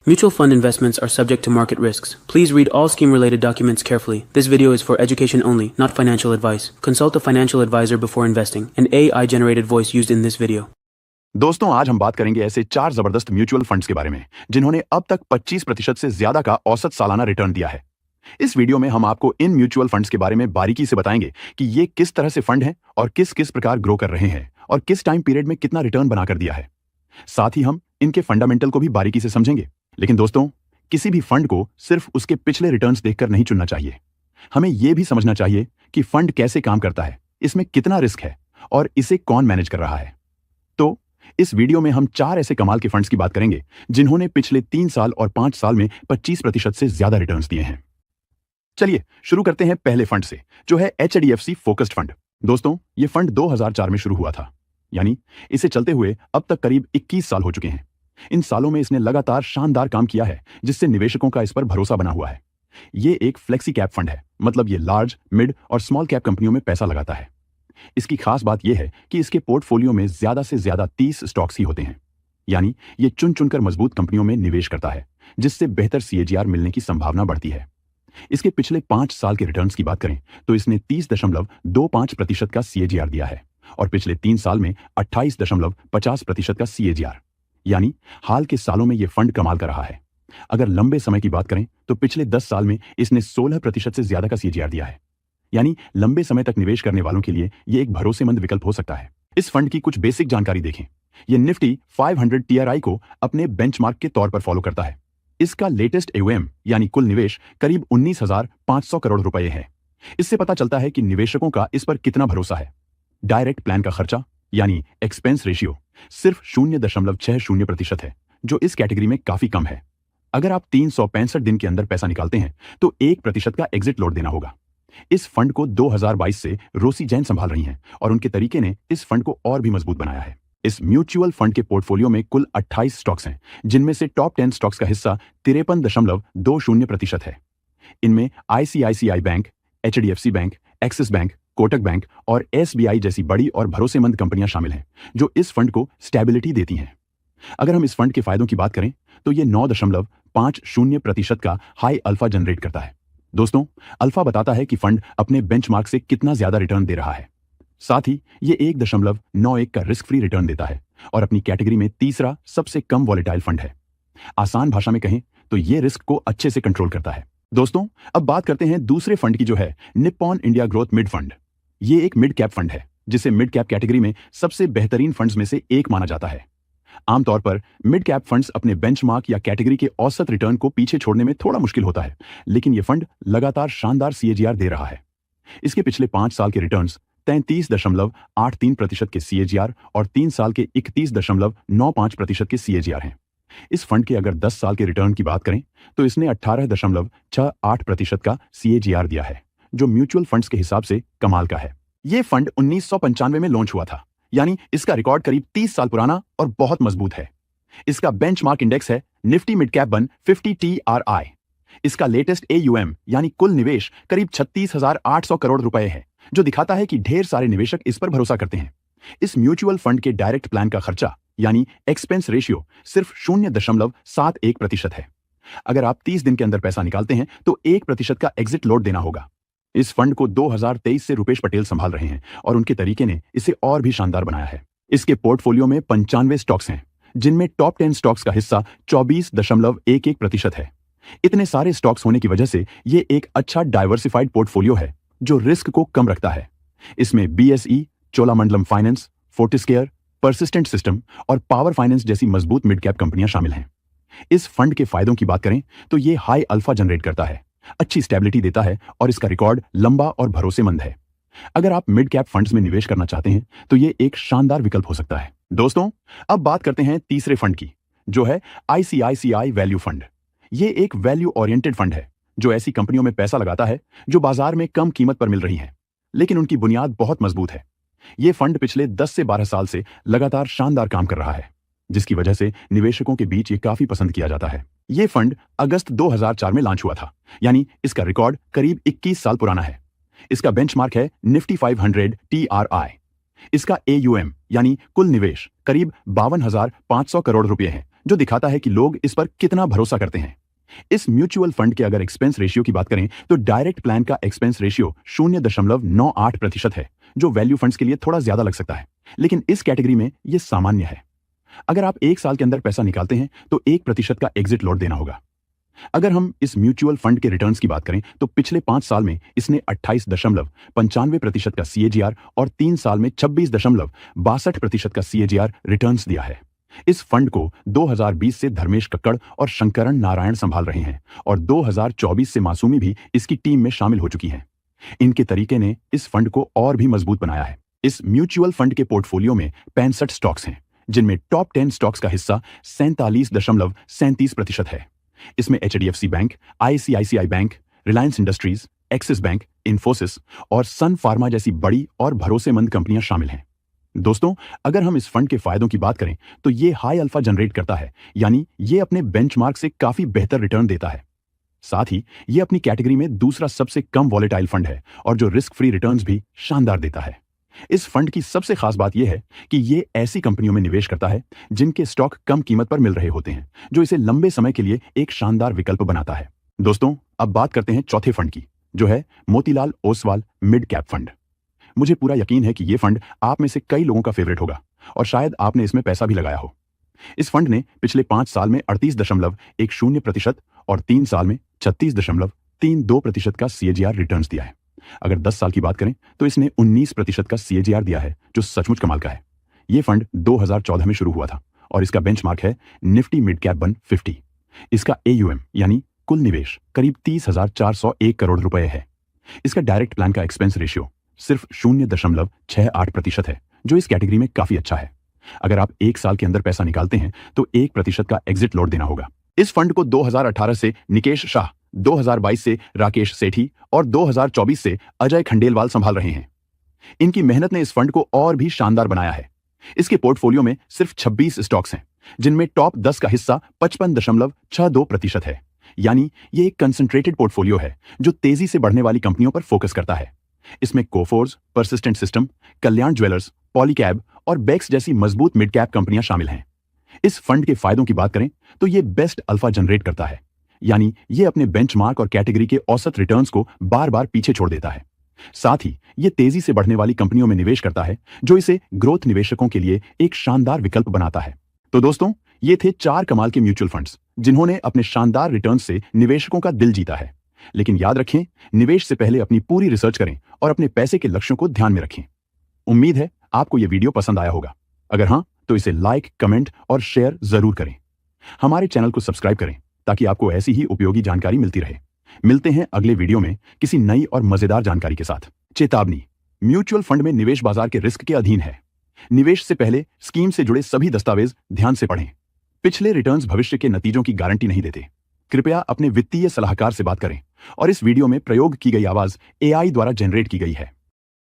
Mutual fund investments are subject to market risks. Please read all scheme-related documents carefully. This video is for education only, not financial advice. Consult a financial advisor before investing. An AI-generated voice used in this video. दोस्तों, आज हम बात करेंगे ऐसे 4 जबरदस्त mutual funds के बारे में जिन्होंने अब तक 25% से ज्यादा का औसत सालाना रिटर्न दिया है। इस वीडियो में हम आपको इन म्यूचुअल फंड्स के बारे में बारीकी से बताएंगे कि ये किस तरह से फंड हैं और किस किस प्रकार ग्रो कर रहे हैं और किस टाइम पीरियड में कितना रिटर्न बनाकर दिया है। साथ ही हम इनके फंडामेंटल को भी बारीकी से समझेंगे। लेकिन दोस्तों, किसी भी फंड को सिर्फ उसके पिछले रिटर्न्स देखकर नहीं चुनना चाहिए। हमें यह भी समझना चाहिए कि फंड कैसे काम करता है, इसमें कितना रिस्क है और इसे कौन मैनेज कर रहा है। तो इस वीडियो में हम 4 ऐसे कमाल के फंड्स की बात करेंगे जिन्होंने पिछले 3 साल और 5 साल में 25% से ज्यादा रिटर्न्स दिए हैं। चलिए शुरू करते हैं पहले फंड से, जो है HDFC फोकस्ड फंड। दोस्तों, यह फंड 2004 में शुरू हुआ था, यानी इसे चलते हुए अब तक करीब 21 साल हो चुके हैं। इन सालों में इसने लगातार शानदार काम किया है, जिससे निवेशकों का इस पर भरोसा बना हुआ है। यह एक फ्लेक्सी कैप फंड है, मतलब ये लार्ज, मिड और स्मॉल कैप कंपनियों में पैसा लगाता है। इसकी खास बात यह है कि इसके पोर्टफोलियो में ज्यादा से ज्यादा 30 स्टॉक्स ही होते हैं, यानी ये चुन चुनकर मजबूत कंपनियों में निवेश करता है, जिससे बेहतर CAGR मिलने की संभावना बढ़ती है। इसके पिछले 5 साल के रिटर्न्स की बात करें तो इसने 30.25% का CAGR दिया है और पिछले 3 साल में 28.50% का CAGR, यानी हाल के सालों में यह फंड कमाल कर रहा है। अगर लंबे समय की बात करें तो पिछले 10 साल में इसने 16% से ज्यादा का CAGR दिया है, यानी लंबे समय तक निवेश करने वालों के लिए यह एक भरोसेमंद विकल्प हो सकता है। इस फंड की कुछ बेसिक जानकारी देखें। यह निफ्टी 500 TRI को अपने बेंचमार्क के तौर पर फॉलो करता है। इसका लेटेस्ट AUM यानी कुल निवेश करीब 19,500 करोड़ रुपए है। इससे पता चलता है कि निवेशकों का इस पर कितना भरोसा है। डायरेक्ट प्लान का खर्चा यानी एक्सपेंस रेशियो सिर्फ 0.60% है, जो इस कैटेगरी में काफी कम है। अगर आप 365 दिन के अंदर पैसा निकालते हैं तो 1% का एग्जिट लोड देना होगा। इस फंड को 2022 से रोसी जैन संभाल रही हैं और उनके तरीके ने इस फंड को और भी मजबूत बनाया है। इस म्यूचुअल फंड के पोर्टफोलियो में कुल 28 स्टॉक्स हैं, जिनमें से टॉप 10 स्टॉक्स का हिस्सा 53.20% है। इनमें ICICI bank, HDFC bank, axis bank, Kotak bank और SBI जैसी बड़ी और भरोसेमंद कंपनियां शामिल हैं, जो इस फंड को स्टेबिलिटी देती हैं। अगर हम इस फंड के फायदों की बात करें तो यह 9.50% का हाई अल्फा जनरेट करता है। दोस्तों, अल्फा बताता है कि फंड अपने बेंचमार्क से कितना ज्यादा रिटर्न दे रहा है। साथ ही यह 1.91 का रिस्क फ्री रिटर्न देता है और अपनी कैटेगरी में तीसरा सबसे कम वॉलेटाइल फंड है। आसान भाषा में कहें तो यह रिस्क को अच्छे से कंट्रोल करता है। दोस्तों, अब बात करते हैं दूसरे फंड की, जो है Nippon India growth mid fund. ये एक मिड कैप फंड है, जिसे मिड कैप कैटेगरी में सबसे बेहतरीन फंड्स में से एक माना जाता है। आमतौर पर मिड कैप फंड्स अपने बेंचमार्क या कैटेगरी के औसत रिटर्न को पीछे छोड़ने में थोड़ा मुश्किल होता है, लेकिन यह फंड लगातार शानदार CAGR दे रहा है। इसके पिछले 5 साल के रिटर्न्स 33.83% के CAGR और 3 साल के 31.95% के CAGR हैं। इस फंड के अगर 10 साल के रिटर्न की बात करें तो इसने 18.68% का CAGR दिया है, जो म्यूचुअल फंड्स के हिसाब से कमाल का है। यह फंड 1995 में लॉन्च हुआ था, यानी इसका रिकॉर्ड करीब 30 साल पुराना और बहुत मजबूत है। इसका बेंचमार्क इंडेक्स है निफ्टी मिड कैप 150 TRI। इसका लेटेस्ट AUM यानी कुल निवेश करीब 36,800 करोड़ रुपए है, जो दिखाता है कि ढेर सारे निवेशक इस पर भरोसा करते हैं। इस म्यूचुअल फंड के डायरेक्ट प्लान का खर्चा यानी एक्सपेंस रेशियो सिर्फ 0.71% है। अगर आप 30 दिन के अंदर पैसा निकालते हैं तो 1% का एग्जिट लोड देना होगा। इस फंड को 2023 से रुपेश पटेल संभाल रहे हैं और उनके तरीके ने इसे और भी शानदार बनाया है। इसके पोर्टफोलियो में 95 स्टॉक्स हैं, जिनमें टॉप 10 स्टॉक्स का हिस्सा 24.11% है। इतने सारे स्टॉक्स होने की वजह से ये एक अच्छा डाइवर्सिफाइड पोर्टफोलियो है, जो रिस्क को कम रखता है। इसमें BSE, Cholamandalam finance, Fortis care, persistent system और पावर फाइनेंस जैसी मजबूत मिड कैप कंपनियां शामिल हैं। इस फंड के फायदों की बात करें तो ये हाई अल्फा जनरेट करता है, अच्छी स्टेबिलिटी देता है और इसका रिकॉर्ड लंबा और भरोसेमंद है। अगर आप मिड कैप फंड्स में निवेश करना चाहते हैं तो ये एक शानदार विकल्प हो सकता है। दोस्तों, अब बात करते हैं तीसरे फंड की, जो है ICICI वैल्यू फंड। ये एक वैल्यू ओरिएंटेड फंड है, जो ऐसी कंपनियों में पैसा लगाता है जो बाजार में कम कीमत पर मिल रही हैं, लेकिन उनकी बुनियाद बहुत मजबूत है। ये फंड पिछले 10 से 12 साल से लगातार शानदार काम कर रहा है, जिसकी वजह से निवेशकों के बीच ये काफी पसंद किया जाता है। ये फंड अगस्त 2004 में लॉन्च हुआ था, यानी इसका रिकॉर्ड करीब 21 साल पुराना है। इसका बेंचमार्क है निफ्टी 500 TRI। इसका AUM यानी कुल निवेश करीब 52,500 करोड़ रुपए है, जो दिखाता है कि लोग इस पर कितना भरोसा करते हैं। इस म्यूचुअल फंड के अगर एक्सपेंस रेशियो की बात करें तो डायरेक्ट प्लान का एक्सपेंस रेशियो 0.98% है, जो वैल्यू फंड्स के लिए थोड़ा ज्यादा लग सकता है, लेकिन इस कैटेगरी में यह सामान्य है। अगर आप 1 साल के अंदर पैसा निकालते हैं तो 1% का एग्जिट लॉट देना होगा। अगर हम इस म्यूचुअल फंड के रिटर्न्स की बात करें तो पिछले 5 साल में इसने 28.95% का CAGR और 3 साल में 26.62% का CAGR रिटर्न्स दिया है। इस फंड को 2020 से धर्मेश कक्कड़ और शंकरन नारायण संभाल रहे हैं और 2024 से मासूमी भी इसकी टीम में शामिल हो चुकी हैं। इनके तरीके ने इस फंड को और भी मजबूत बनाया है। इस म्यूचुअल फंड के पोर्टफोलियो में 65 स्टॉक्स हैं, जिनमें टॉप 10 स्टॉक्स का हिस्सा 47.37% है। इसमें HDFC bank, ICICI bank, Reliance industries, axis bank, Infosys और सन फार्मा जैसी बड़ी और भरोसेमंद कंपनियां शामिल हैं। दोस्तों, अगर हम इस फंड के फायदों की बात करें तो ये हाई अल्फा जनरेट करता है, यानी ये अपने बेंचमार्क से काफी बेहतर रिटर्न देता है। साथ ही ये अपनी कैटेगरी में दूसरा सबसे कम वॉलेटाइल फंड है और जो रिस्क फ्री रिटर्न्स भी शानदार देता है। इस फंड की सबसे खास बात यह है कि ये ऐसी कंपनियों में निवेश करता है जिनके स्टॉक कम कीमत पर मिल रहे होते हैं, जो इसे लंबे समय के लिए एक शानदार विकल्प बनाता है। दोस्तों, अब बात करते हैं चौथे फंड की, जो है Motilal Oswal mid cap fund. मुझे पूरा यकीन है कि यह फंड आप में से कई लोगों का फेवरेट होगा और शायद आपने इसमें पैसा भी लगाया हो। इस फंड ने पिछले 5 साल में 38.10% और 3 साल में 36.32% का CAGR रिटर्न्स दिया है। अगर 10 साल की बात करें तो इसने 19% का CAGR दिया है, जो सचमुच कमाल का है। यह फंड 2014 में शुरू हुआ था और इसका बेंचमार्क है निफ्टी मिड कैप 150। इसका AUM यानी कुल निवेश करीब 30,401 करोड़ रुपए है। इसका डायरेक्ट प्लान का एक्सपेंस रेशियो सिर्फ 0.68% है, जो इस कैटेगरी में काफी अच्छा है। अगर आप 1 साल के अंदर पैसा निकालते हैं तो 1% का एग्जिट लॉट देना होगा। इस फंड को 2018 से निकेश शाह, 2022 से राकेश सेठी और 2024 से अजय खंडेलवाल संभाल रहे हैं। इनकी मेहनत ने इस फंड को और भी शानदार बनाया है। इसके पोर्टफोलियो में सिर्फ 26 स्टॉक्स हैं, जिनमें टॉप 10 का हिस्सा 55.62% है, यानी ये एक कंसंट्रेटेड पोर्टफोलियो है जो तेजी से बढ़ने वाली कंपनियों पर फोकस करता है। इसमें कोफोर्स, परसिस्टेंट सिस्टम, कल्याण ज्वेलर्स, पॉलीकैब और बेक्स जैसी मजबूत मिड कैप कंपनियां शामिल हैं। इस फंड के फायदों की बात करें तो ये बेस्ट अल्फा जनरेट करता है, यानी ये अपने बेंचमार्क और कैटेगरी के औसत रिटर्न्स को बार बार पीछे छोड़ देता है। साथ ही ये तेजी से बढ़ने वाली कंपनियों में निवेश करता है, जो इसे ग्रोथ निवेशकों के लिए एक शानदार विकल्प बनाता है। तो दोस्तों, ये थे 4 कमाल के म्यूचुअल फंड्स जिन्होंने अपने शानदार रिटर्न्स से निवेशकों का दिल जीता है। लेकिन याद रखें, निवेश से पहले अपनी पूरी रिसर्च करें और अपने पैसे के लक्ष्यों को ध्यान में रखें। उम्मीद है आपको यह वीडियो पसंद आया होगा। अगर हां, तो इसे लाइक, कमेंट और शेयर जरूर करें। हमारे चैनल को सब्सक्राइब करें ताकि आपको ऐसी ही उपयोगी जानकारी मिलती रहे। मिलते हैं अगले वीडियो में किसी नई और मजेदार जानकारी के साथ। चेतावनी: म्यूचुअल फंड में निवेश बाजार के रिस्क के अधीन है। निवेश से पहले स्कीम से जुड़े सभी दस्तावेज ध्यान से पढ़ें। पिछले रिटर्न्स भविष्य के नतीजों की गारंटी नहीं देते। कृपया अपने वित्तीय सलाहकार से बात करें और इस वीडियो में प्रयोग की गई आवाज AI द्वारा जनरेट की गई है।